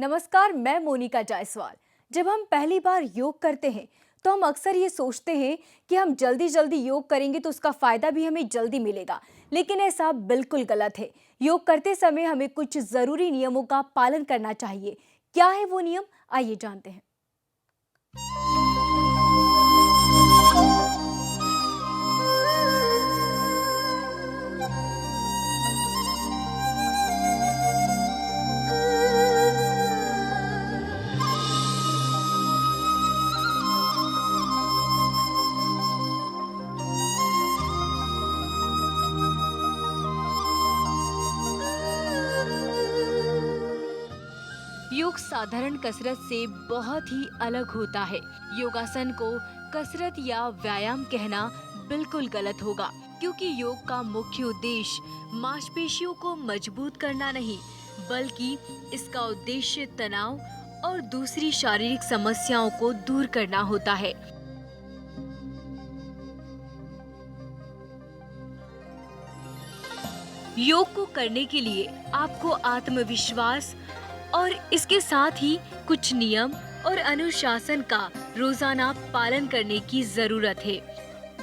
नमस्कार, मैं मोनिका जायसवाल। जब हम पहली बार योग करते हैं तो हम अक्सर ये सोचते हैं कि हम जल्दी जल्दी योग करेंगे तो उसका फायदा भी हमें जल्दी मिलेगा, लेकिन ऐसा बिल्कुल गलत है। योग करते समय हमें कुछ जरूरी नियमों का पालन करना चाहिए। क्या है वो नियम, आइए जानते हैं। योग साधारण कसरत से बहुत ही अलग होता है। योगासन को कसरत या व्यायाम कहना बिल्कुल गलत होगा, क्योंकि योग का मुख्य उद्देश्य मांसपेशियों को मजबूत करना नहीं, बल्कि इसका उद्देश्य तनाव और दूसरी शारीरिक समस्याओं को दूर करना होता है। योग को करने के लिए आपको आत्मविश्वास और इसके साथ ही कुछ नियम और अनुशासन का रोजाना पालन करने की जरूरत है।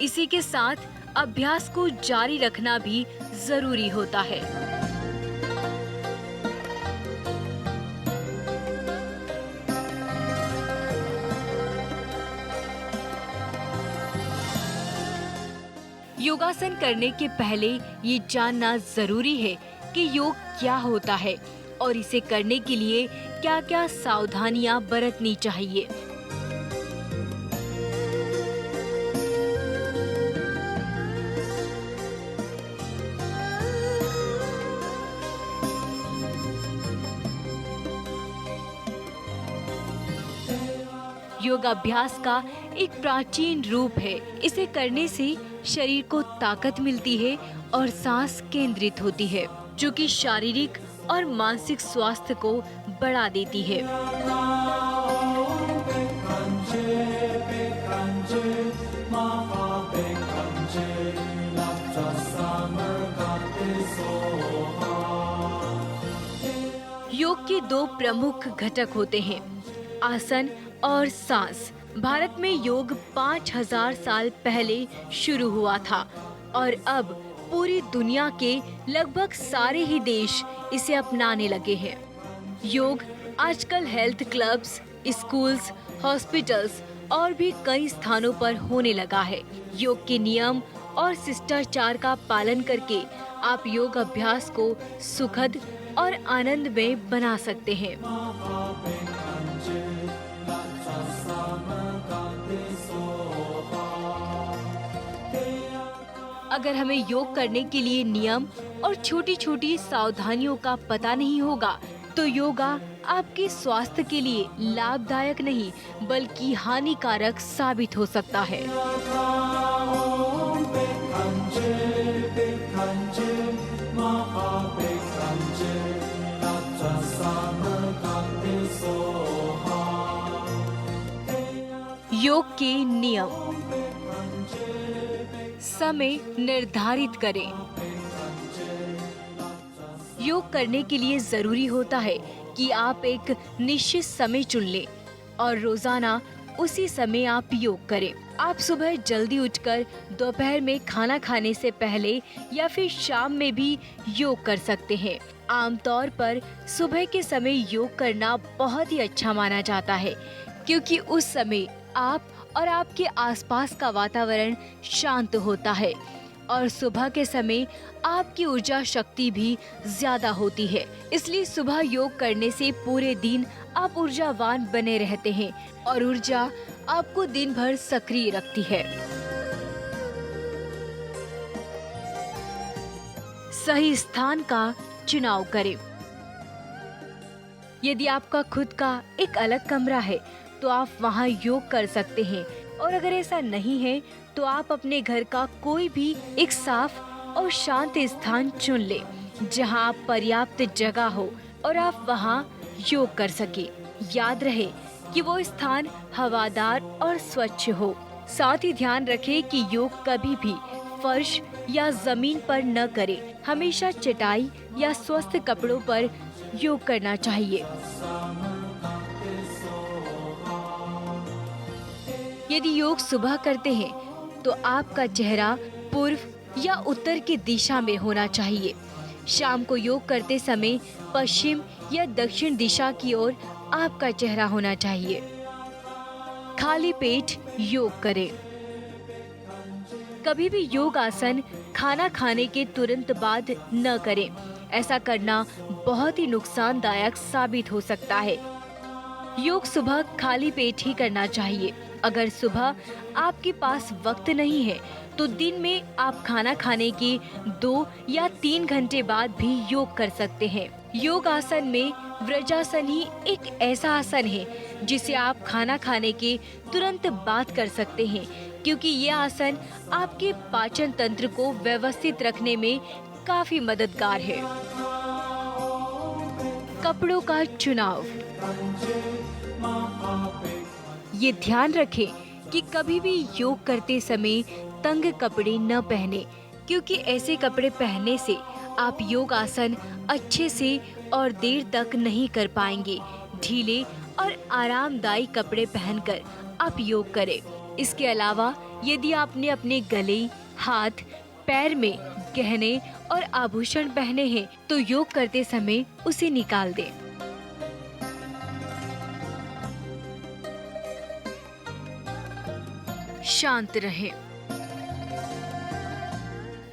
इसी के साथ अभ्यास को जारी रखना भी जरूरी होता है। योगासन करने के पहले ये जानना जरूरी है कि योग क्या होता है और इसे करने के लिए क्या-क्या सावधानियां बरतनी चाहिए। योग अभ्यास का एक प्राचीन रूप है। इसे करने से शरीर को ताकत मिलती है और सांस केंद्रित होती है, जो कि शारीरिक और मानसिक स्वास्थ्य को बढ़ा देती है। योग के दो प्रमुख घटक होते हैं, आसन और सांस। भारत में योग 5000 साल पहले शुरू हुआ था और अब पूरी दुनिया के लगभग सारे ही देश इसे अपनाने लगे हैं। योग आजकल हेल्थ क्लब्स, स्कूल्स, हॉस्पिटल्स और भी कई स्थानों पर होने लगा है। योग के नियम और शिष्टाचार का पालन करके आप योग अभ्यास को सुखद और आनंदमय बना सकते हैं। अगर हमें योग करने के लिए नियम और छोटी छोटी सावधानियों का पता नहीं होगा, तो योगा आपके स्वास्थ्य के लिए लाभदायक नहीं बल्कि हानिकारक साबित हो सकता है। योग के नियम। समय निर्धारित करें। योग करने के लिए जरूरी होता है कि आप एक निश्चित समय चुन लें और रोजाना उसी समय आप योग करें। आप सुबह जल्दी उठकर दोपहर में खाना खाने से पहले या फिर शाम में भी योग कर सकते हैं। आमतौर पर सुबह के समय योग करना बहुत ही अच्छा माना जाता है, क्योंकि उस समय आप और आपके आसपास का वातावरण शांत होता है और सुबह के समय आपकी ऊर्जा शक्ति भी ज्यादा होती है। इसलिए सुबह योग करने से पूरे दिन आप ऊर्जावान बने रहते हैं और ऊर्जा आपको दिन भर सक्रिय रखती है। सही स्थान का चुनाव करें। यदि आपका खुद का एक अलग कमरा है तो आप वहां योग कर सकते हैं, और अगर ऐसा नहीं है तो आप अपने घर का कोई भी एक साफ और शांत स्थान चुन लें, जहां आप पर्याप्त जगह हो और आप वहां योग कर सके। याद रहे कि वो स्थान हवादार और स्वच्छ हो। साथ ही ध्यान रखें कि योग कभी भी फर्श या जमीन पर न करें। हमेशा चटाई या स्वस्थ कपड़ों पर योग करना चाहिए। यदि योग सुबह करते हैं तो आपका चेहरा पूर्व या उत्तर की दिशा में होना चाहिए। शाम को योग करते समय पश्चिम या दक्षिण दिशा की ओर आपका चेहरा होना चाहिए। खाली पेट योग करें। कभी भी योग आसन खाना खाने के तुरंत बाद न करें। ऐसा करना बहुत ही नुकसानदायक साबित हो सकता है। योग सुबह खाली पेट ही करना चाहिए। अगर सुबह आपके पास वक्त नहीं है तो दिन में आप खाना खाने के 2 या 3 घंटे बाद भी योग कर सकते हैं। योग आसन में वज्रासन ही एक ऐसा आसन है जिसे आप खाना खाने के तुरंत बाद कर सकते हैं, क्योंकि ये आसन आपके पाचन तंत्र को व्यवस्थित रखने में काफी मददगार है। कपड़ों का चुनाव। ये ध्यान रखें कि कभी भी योग करते समय तंग कपड़े न पहने, क्योंकि ऐसे कपड़े पहनने से आप योग आसन अच्छे से और देर तक नहीं कर पाएंगे। ढीले और आरामदायी कपड़े पहनकर आप योग करें। इसके अलावा यदि आपने अपने गले, हाथ, पैर में गहने और आभूषण पहने हैं तो योग करते समय उसे निकाल दें। शांत रहें।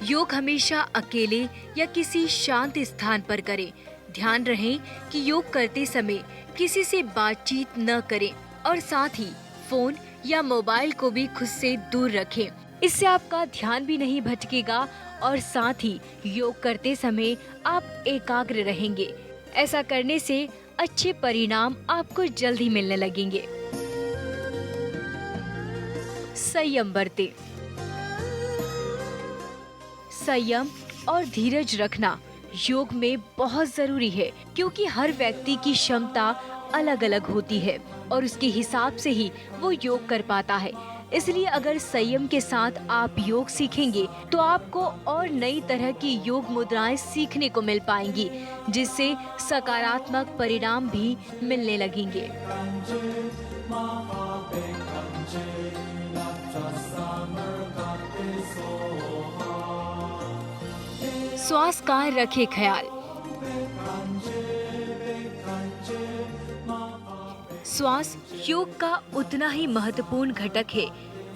योग हमेशा अकेले या किसी शांत स्थान पर करें। ध्यान रहे कि योग करते समय किसी से बातचीत न करें और साथ ही फोन या मोबाइल को भी खुद से दूर रखें। इससे आपका ध्यान भी नहीं भटकेगा और साथ ही योग करते समय आप एकाग्र रहेंगे। ऐसा करने से अच्छे परिणाम आपको जल्द ही मिलने लगेंगे। संयम बरतें। संयम और धीरज रखना योग में बहुत जरूरी है, क्योंकि हर व्यक्ति की क्षमता अलग अलग होती है और उसके हिसाब से ही वो योग कर पाता है। इसलिए अगर संयम के साथ आप योग सीखेंगे तो आपको और नई तरह की योग मुद्राएं सीखने को मिल पाएंगी, जिससे सकारात्मक परिणाम भी मिलने लगेंगे। श्वास का रखे ख्याल। श्वास योग का उतना ही महत्वपूर्ण घटक है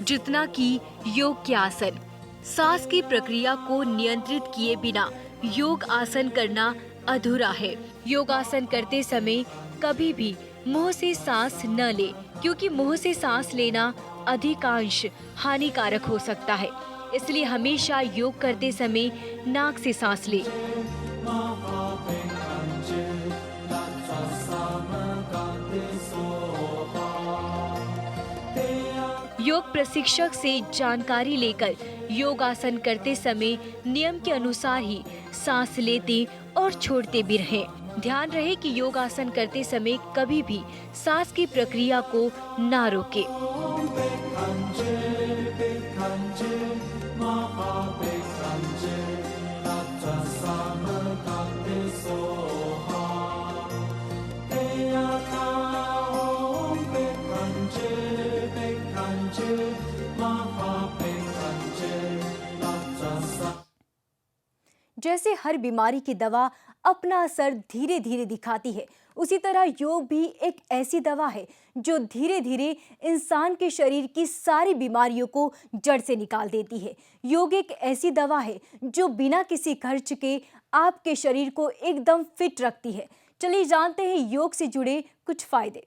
जितना कि योग के आसन। सांस की प्रक्रिया को नियंत्रित किए बिना योग आसन करना अधूरा है। योग आसन करते समय कभी भी मुंह से सांस न ले, क्योंकि मुंह से सांस लेना अधिकांश हानिकारक हो सकता है। इसलिए हमेशा योग करते समय नाक से सांस लें। योग प्रशिक्षक से जानकारी लेकर योग आसन करते समय नियम के अनुसार ही सांस लेते और छोड़ते भी रहें। ध्यान रहे कि योग आसन करते समय कभी भी सांस की प्रक्रिया को ना रोकें। जैसे हर बीमारी की दवा अपना असर धीरे धीरे दिखाती है, उसी तरह योग भी एक ऐसी दवा है जो धीरे धीरे इंसान के शरीर की सारी बीमारियों को जड़ से निकाल देती है। योग एक ऐसी दवा है जो बिना किसी खर्च के आपके शरीर को एकदम फिट रखती है। चलिए जानते हैं योग से जुड़े कुछ फायदे।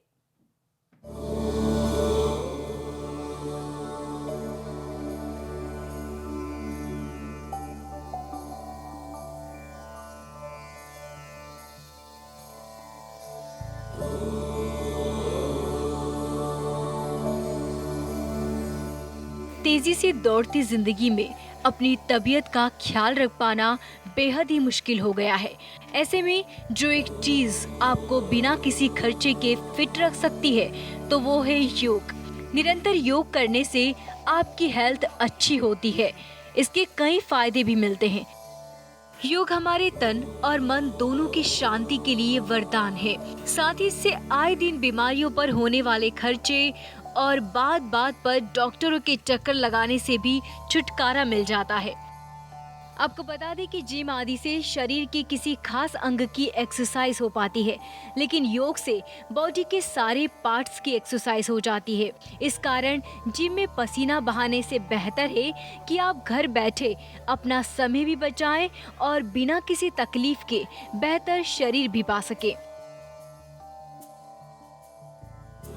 तेजी से दौड़ती जिंदगी में अपनी तबीयत का ख्याल रख पाना बेहद ही मुश्किल हो गया है। ऐसे में जो एक चीज आपको बिना किसी खर्चे के फिट रख सकती है तो वो है योग। निरंतर योग करने से आपकी हेल्थ अच्छी होती है। इसके कई फायदे भी मिलते हैं। योग हमारे तन और मन दोनों की शांति के लिए वरदान है। साथ ही इससे आए दिन बीमारियों पर होने वाले खर्चे और बात बात पर डॉक्टरों के चक्कर लगाने से भी छुटकारा मिल जाता है। आपको बता दें कि जिम आदि से शरीर के किसी खास अंग की एक्सरसाइज हो पाती है, लेकिन योग से बॉडी के सारे पार्ट्स की एक्सरसाइज हो जाती है। इस कारण जिम में पसीना बहाने से बेहतर है कि आप घर बैठे अपना समय भी बचाएं और बिना किसी तकलीफ के बेहतर शरीर भी पा सके।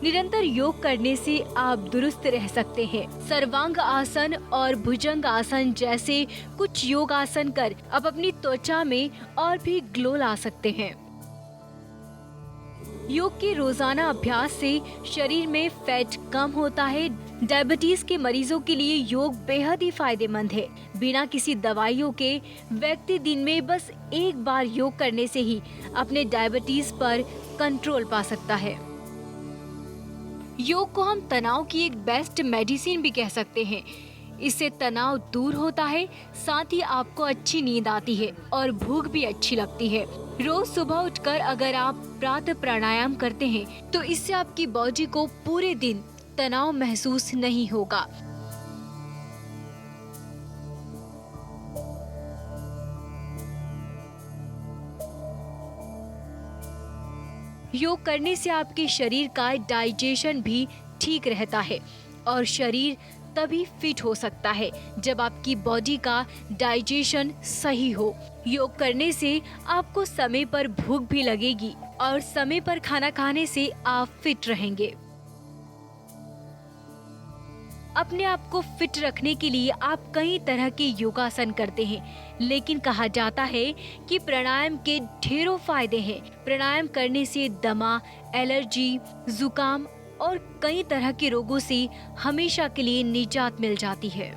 निरंतर योग करने से आप दुरुस्त रह सकते हैं। सर्वांग आसन और भुजंग आसन जैसे कुछ योग आसन कर आप अपनी त्वचा में और भी ग्लो ला सकते हैं। योग के रोजाना अभ्यास से शरीर में फैट कम होता है। डायबिटीज के मरीजों के लिए योग बेहद ही फायदेमंद है। बिना किसी दवाइयों के व्यक्ति दिन में बस एक बार योग करने से ही अपने डायबिटीज पर कंट्रोल पा सकता है। योग को हम तनाव की एक बेस्ट मेडिसिन भी कह सकते हैं। इससे तनाव दूर होता है, साथ ही आपको अच्छी नींद आती है और भूख भी अच्छी लगती है। रोज सुबह उठकर अगर आप प्रातः प्राणायाम करते हैं तो इससे आपकी बॉडी को पूरे दिन तनाव महसूस नहीं होगा। योग करने से आपके शरीर का डाइजेशन भी ठीक रहता है और शरीर तभी फिट हो सकता है जब आपकी बॉडी का डाइजेशन सही हो। योग करने से आपको समय पर भूख भी लगेगी और समय पर खाना खाने से आप फिट रहेंगे। अपने आप को फिट रखने के लिए आप कई तरह के योगासन करते हैं, लेकिन कहा जाता है कि प्राणायाम के ढेरों फायदे हैं। प्राणायाम करने से दमा, एलर्जी, जुकाम और कई तरह के रोगों से हमेशा के लिए निजात मिल जाती है।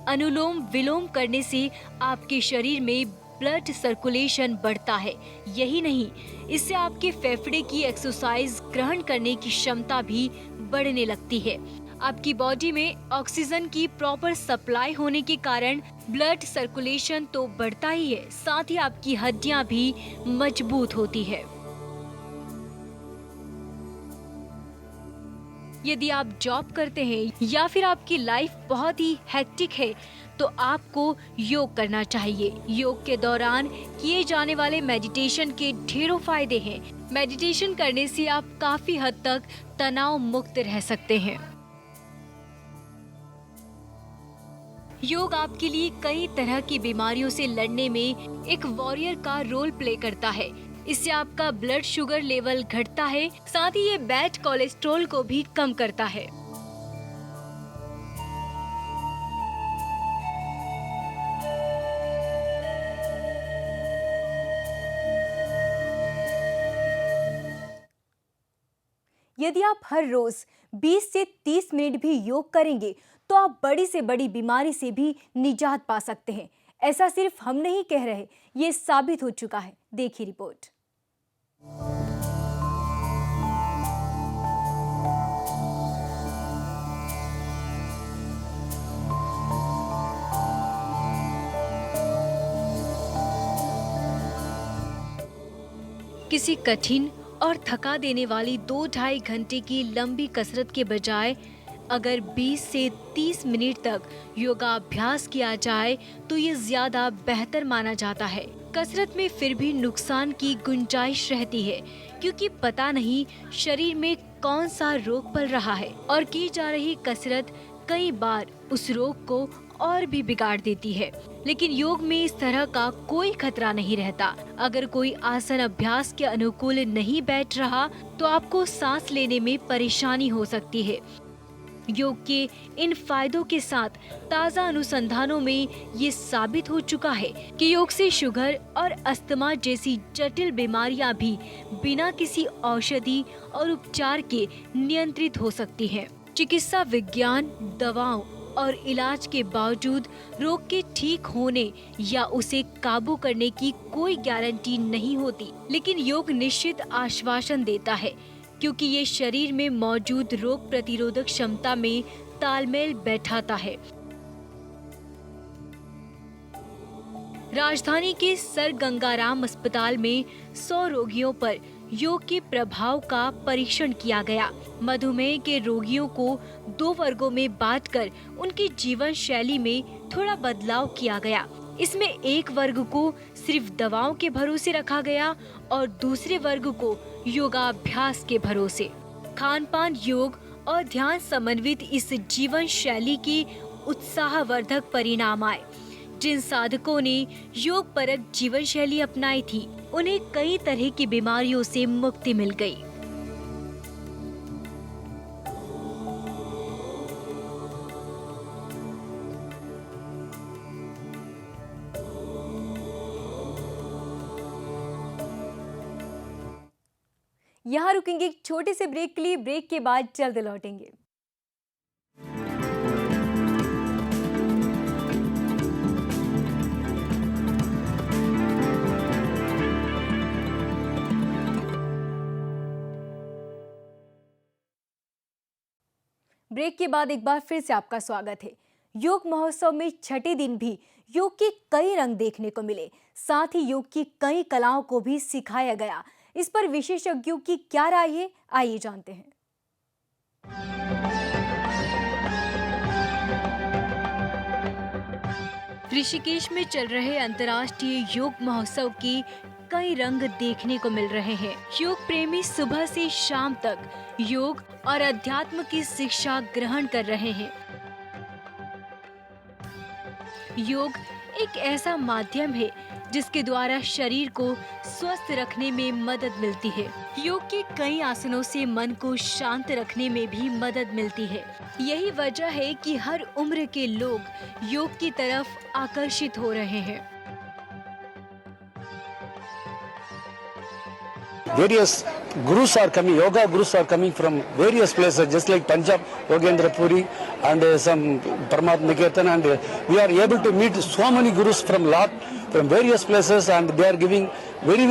अनुलोम विलोम करने से आपके शरीर में ब्लड सर्कुलेशन बढ़ता है। यही नहीं, इससे आपके फेफड़े की एक्सरसाइज ग्रहण करने की क्षमता भी बढ़ने लगती है। आपकी बॉडी में ऑक्सीजन की प्रॉपर सप्लाई होने के कारण ब्लड सर्कुलेशन तो बढ़ता ही है, साथ ही आपकी हड्डियां भी मजबूत होती है। यदि आप जॉब करते हैं या फिर आपकी लाइफ बहुत ही हेक्टिक है तो आपको योग करना चाहिए। योग के दौरान किए जाने वाले मेडिटेशन के ढेरों फायदे हैं। मेडिटेशन करने से आप काफी हद तक तनाव मुक्त रह सकते हैं। योग आपके लिए कई तरह की बीमारियों से लड़ने में एक वॉरियर का रोल प्ले करता है। इससे आपका ब्लड शुगर लेवल घटता है, साथ ही ये बैड कोलेस्ट्रॉल को भी कम करता है। यदि आप हर रोज 20 से 30 मिनट भी योग करेंगे तो आप बड़ी से बड़ी बीमारी से भी निजात पा सकते हैं। ऐसा सिर्फ हम नहीं कह रहे, ये साबित हो चुका है। देखिए रिपोर्ट। किसी कठिन और थका देने वाली 2-2.5 घंटे की लंबी कसरत के बजाय अगर 20 से 30 मिनट तक योगाभ्यास किया जाए तो ये ज्यादा बेहतर माना जाता है। कसरत में फिर भी नुकसान की गुंजाइश रहती है, क्योंकि पता नहीं शरीर में कौन सा रोग पल रहा है और की जा रही कसरत कई बार उस रोग को और भी बिगाड़ देती है। लेकिन योग में इस तरह का कोई खतरा नहीं रहता। अगर कोई आसन अभ्यास के अनुकूल नहीं बैठ रहा तो आपको सांस लेने में परेशानी हो सकती है। योग के इन फायदों के साथ ताज़ा अनुसंधानों में ये साबित हो चुका है कि योग से शुगर और अस्थमा जैसी जटिल बीमारियां भी बिना किसी औषधि और उपचार के नियंत्रित हो सकती हैं। चिकित्सा विज्ञान, दवाओं और इलाज के बावजूद रोग के ठीक होने या उसे काबू करने की कोई गारंटी नहीं होती, लेकिन योग निश्चित आश्वासन देता है, क्योंकि ये शरीर में मौजूद रोग प्रतिरोधक क्षमता में तालमेल बैठाता है। राजधानी के सर गंगाराम अस्पताल में 100 रोगियों पर योग के प्रभाव का परीक्षण किया गया। मधुमेह के रोगियों को 2 वर्गों में बांटकर उनकी जीवन शैली में थोड़ा बदलाव किया गया। इसमें एक वर्ग को सिर्फ दवाओं के भरोसे रखा गया और दूसरे वर्ग को योगाभ्यास के भरोसे। खान-पान, योग और ध्यान समन्वित इस जीवन शैली की उत्साहवर्धक परिणाम आए। जिन साधकों ने योग परक जीवन शैली अपनाई थी, उन्हें कई तरह की बीमारियों से मुक्ति मिल गई। यहाँ रुकेंगे एक छोटे से ब्रेक के लिए। ब्रेक के बाद जल्द लौटेंगे। ब्रेक के बाद एक बार फिर से आपका स्वागत है। योग महोत्सव में छठे दिन भी योग के कई रंग देखने को मिले, साथ ही योग की कई कलाओं को भी सिखाया गया। इस पर विशेषज्ञों की क्या राय है, आइए जानते हैं। ऋषिकेश में चल रहे अंतर्राष्ट्रीय योग महोत्सव के कई रंग देखने को मिल रहे हैं। योग प्रेमी सुबह से शाम तक योग और अध्यात्म की शिक्षा ग्रहण कर रहे हैं। योग एक ऐसा माध्यम है जिसके द्वारा शरीर को स्वस्थ रखने में मदद मिलती है। योग के कई आसनों से मन को शांत रखने में भी मदद मिलती है। यही वजह है कि हर उम्र के लोग योग की तरफ आकर्षित हो रहे हैं। Various gurus are coming, yoga gurus are coming from various places, just like Punjab, Yogendra Puri, and some Paramath Niketan, and we are able to meet so many gurus from various places, and they are giving very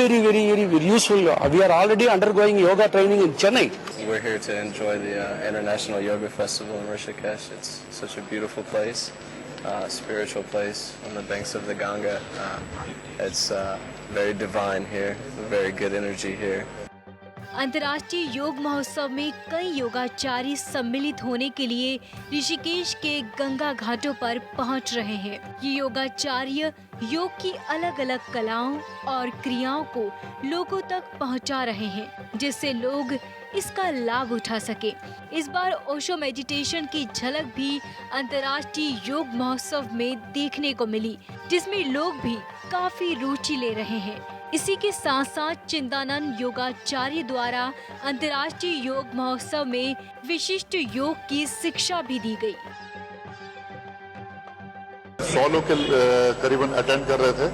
useful. We are already undergoing yoga training in Chennai. We're here to enjoy the International Yoga Festival in Rishikesh. It's such a beautiful place, spiritual place on the banks of the Ganga. It's very divine here, very good energy here. अंतर्राष्ट्रीय योग महोत्सव में कई योगाचार्य सम्मिलित होने के लिए ऋषिकेश के गंगा घाटों पर पहुंच रहे हैं। ये योगाचार्य योग की अलग अलग कलाओं और क्रियाओं को लोगों तक पहुंचा रहे हैं, जिससे लोग इसका लाभ उठा सके। इस बार ओशो मेडिटेशन की झलक भी अंतर्राष्ट्रीय योग महोत्सव में देखने को मिली, जिसमें लोग भी काफी रुचि ले रहे हैं। इसी के साथ साथ चिंतानंद योगाचार्य द्वारा अंतर्राष्ट्रीय योग महोत्सव में विशिष्ट योग की शिक्षा भी दी गई। 100 लोग के करीबन अटेंड कर रहे थे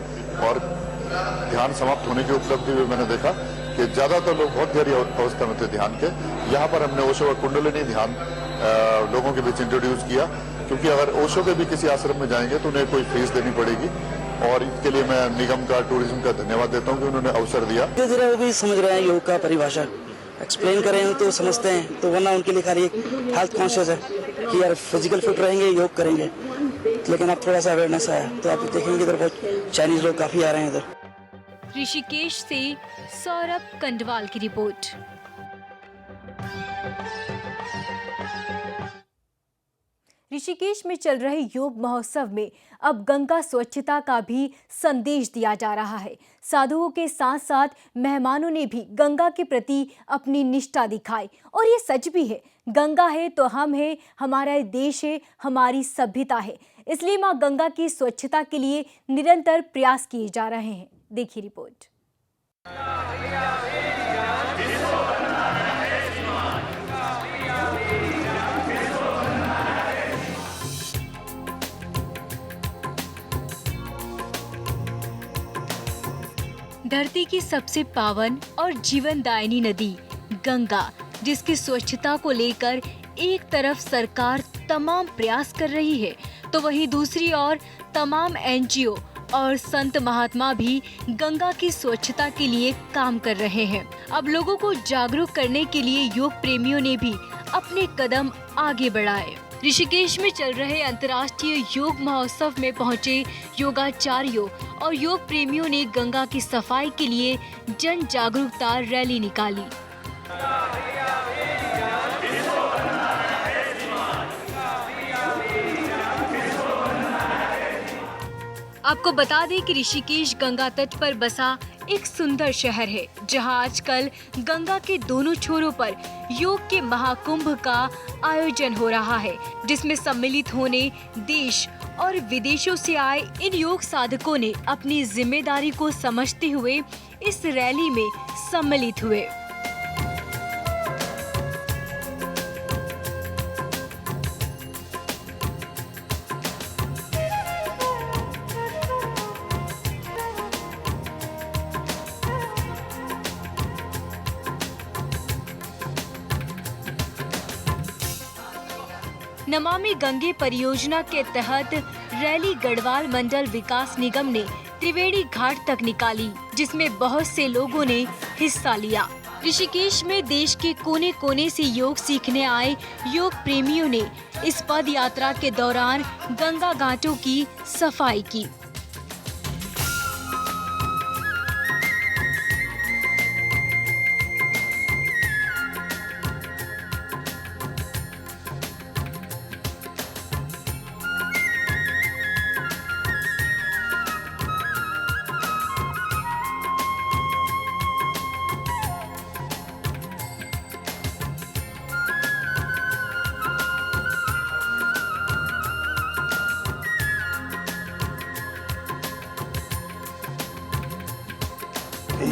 और ध्यान समाप्त होने की उपलब्धि भी मैंने देखा कि ज्यादातर लोग बहुत गहरी अवस्था में थे ध्यान के। यहाँ पर हमने ओशो का कुंडलिनी ध्यान लोगों के बीच इंट्रोड्यूस किया, क्योंकि अगर ओशो के भी किसी आश्रम में जाएंगे तो उन्हें कोई फीस देनी पड़ेगी, और इसके लिए मैं निगम का, टूरिज्म का धन्यवाद देता हूँ कि उन्होंने अवसर दिया। धीरे धीरे वो भी समझ रहे हैं योग का परिभाषा, एक्सप्लेन कर रहे हैं तो समझते हैं। तो वरना उनके लिए खाली एक हेल्थ कॉन्शियस है कि यार फिजिकल फिट रहेंगे, योग करेंगे, लेकिन अब थोड़ा सा अवेयरनेस आया तो आप देखेंगे इधर बहुत चाइनीज लोग काफी आ रहे हैं इधर। ऋषिकेश से सौरभ कंडवाल की रिपोर्ट। ऋषिकेश में चल रहे योग महोत्सव में अब गंगा स्वच्छता का भी संदेश दिया जा रहा है। साधुओं के साथ साथ मेहमानों ने भी गंगा के प्रति अपनी निष्ठा दिखाई, और ये सच भी है, गंगा है तो हम है, हमारा देश है, हमारी सभ्यता है। इसलिए मां गंगा की स्वच्छता के लिए निरंतर प्रयास किए जा रहे हैं। देखिए रिपोर्ट। धरती की सबसे पावन और जीवनदायिनी नदी गंगा, जिसकी स्वच्छता को लेकर एक तरफ सरकार तमाम प्रयास कर रही है, तो वहीं दूसरी ओर तमाम एनजीओ और संत महात्मा भी गंगा की स्वच्छता के लिए काम कर रहे हैं। अब लोगों को जागरूक करने के लिए योग प्रेमियों ने भी अपने कदम आगे बढ़ाए। ऋषिकेश में चल रहे अंतर्राष्ट्रीय योग महोत्सव में पहुंचे योगाचार्यों और योग प्रेमियों ने गंगा की सफाई के लिए जन जागरूकता रैली निकाली। आपको बता दें कि ऋषिकेश गंगा तट पर बसा एक सुंदर शहर है, जहां आजकल गंगा के दोनों छोरों पर योग के महाकुंभ का आयोजन हो रहा है, जिसमें सम्मिलित होने देश और विदेशों से आए इन योग साधकों ने अपनी जिम्मेदारी को समझते हुए इस रैली में सम्मिलित हुए। नमामि गंगे परियोजना के तहत रैली गढ़वाल मंडल विकास निगम ने त्रिवेणी घाट तक निकाली, जिसमें बहुत से लोगों ने हिस्सा लिया। ऋषिकेश में देश के कोने कोने से योग सीखने आए योग प्रेमियों ने इस पद यात्रा के दौरान गंगा घाटों की सफाई की।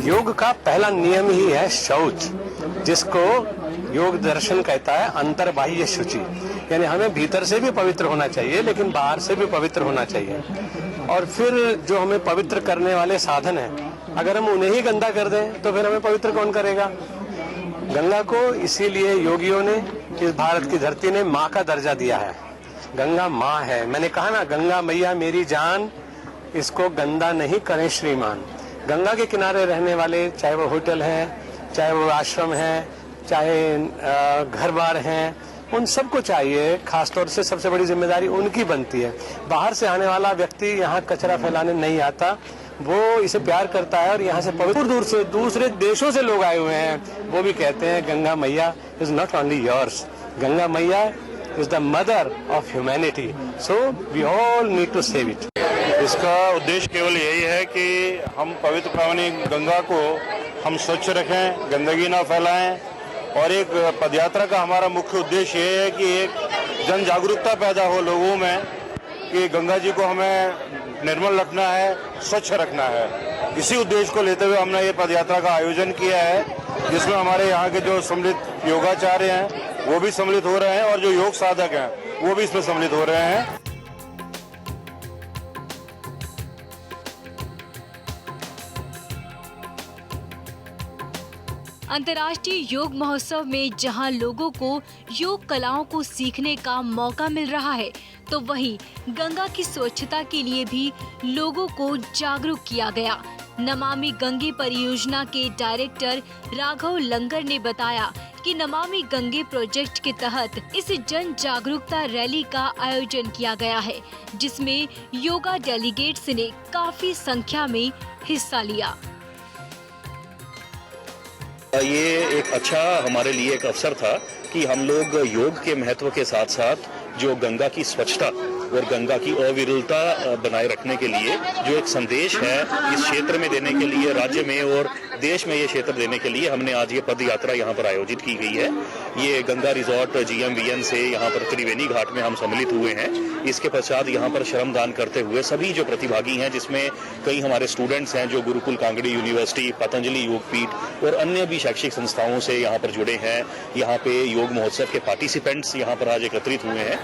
योग का पहला नियम ही है शौच, जिसको योग दर्शन कहता है अंतर्बाह्य शुचि, यानी हमें भीतर से भी पवित्र होना चाहिए लेकिन बाहर से भी पवित्र होना चाहिए। और फिर जो हमें पवित्र करने वाले साधन हैं, अगर हम उन्हें ही गंदा कर दें तो फिर हमें पवित्र कौन करेगा। गंगा को इसीलिए योगियों ने, इस भारत की धरती ने माँ का दर्जा दिया है। गंगा माँ है। मैंने कहा ना, गंगा मैया मेरी जान, इसको गंदा नहीं करें श्रीमान। गंगा के किनारे रहने वाले, चाहे वो होटल हैं, चाहे वो आश्रम हैं, चाहे घर बार हैं, उन सबको चाहिए, खासतौर से सबसे बड़ी जिम्मेदारी उनकी बनती है। बाहर से आने वाला व्यक्ति यहाँ कचरा फैलाने नहीं आता, वो इसे प्यार करता है। और यहाँ से दूर दूर से, दूसरे देशों से लोग आए हुए हैं, वो भी कहते हैं Ganga maiya is not only yours, Ganga maiya is the mother of humanity, so we all need to save it. इसका उद्देश्य केवल यही है कि हम पवित्र पावनी गंगा को हम स्वच्छ रखें, गंदगी ना फैलाएं। और एक पदयात्रा का हमारा मुख्य उद्देश्य ये है कि एक जन जागरूकता पैदा हो लोगों में कि गंगा जी को हमें निर्मल रखना है, स्वच्छ रखना है। इसी उद्देश्य को लेते हुए हमने ये पदयात्रा का आयोजन किया है, जिसमें हमारे यहाँ के जो सम्मिलित योगाचार्य हैं वो भी सम्मिलित हो रहे हैं और जो योग साधक हैं वो भी इसमें सम्मिलित हो रहे हैं। अंतर्राष्ट्रीय योग महोत्सव में जहां लोगों को योग कलाओं को सीखने का मौका मिल रहा है, तो वहीं गंगा की स्वच्छता के लिए भी लोगों को जागरूक किया गया। नमामि गंगे परियोजना के डायरेक्टर राघव लंगर ने बताया कि नमामि गंगे प्रोजेक्ट के तहत इस जन जागरूकता रैली का आयोजन किया गया है, जिसमें योगा डेलीगेट्स ने काफी संख्या में हिस्सा लिया। ये एक अच्छा हमारे लिए एक अवसर था कि हम लोग योग के महत्व के साथ साथ जो गंगा की स्वच्छता और गंगा की अविरलता बनाए रखने के लिए जो एक संदेश है इस क्षेत्र में देने के लिए, राज्य में और देश में ये क्षेत्र देने के लिए हमने आज ये पद यात्रा यहाँ पर आयोजित की गई है। ये गंगा रिजॉर्ट GMVN से यहाँ पर त्रिवेणी घाट में हम सम्मिलित हुए हैं। इसके पश्चात यहाँ पर श्रमदान करते हुए सभी जो प्रतिभागी हैं, जिसमें कई हमारे स्टूडेंट्स हैं जो गुरुकुल कांगड़ी यूनिवर्सिटी, पतंजलि योगपीठ और अन्य भी शैक्षिक संस्थाओं से यहाँ पर जुड़े हैं। यहाँ पे योग महोत्सव के पार्टिसिपेंट्स यहाँ पर आज एकत्रित हुए हैं।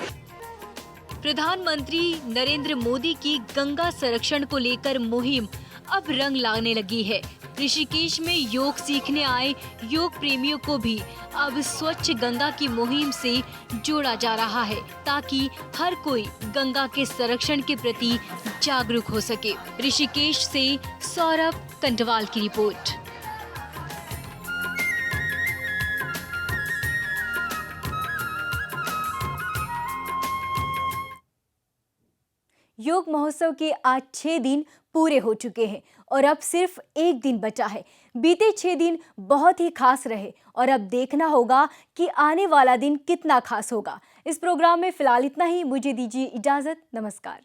प्रधानमंत्री नरेंद्र मोदी की गंगा संरक्षण को लेकर मुहिम अब रंग लाने लगी है। ऋषिकेश में योग सीखने आए योग प्रेमियों को भी अब स्वच्छ गंगा की मुहिम से जोड़ा जा रहा है, ताकि हर कोई गंगा के संरक्षण के प्रति जागरूक हो सके। ऋषिकेश से सौरभ कंटवाल की रिपोर्ट। योग महोत्सव के आज 6 दिन पूरे हो चुके हैं और अब सिर्फ एक दिन बचा है। बीते 6 दिन बहुत ही खास रहे और अब देखना होगा कि आने वाला दिन कितना खास होगा। इस प्रोग्राम में फिलहाल इतना ही। मुझे दीजिए इजाजत। नमस्कार।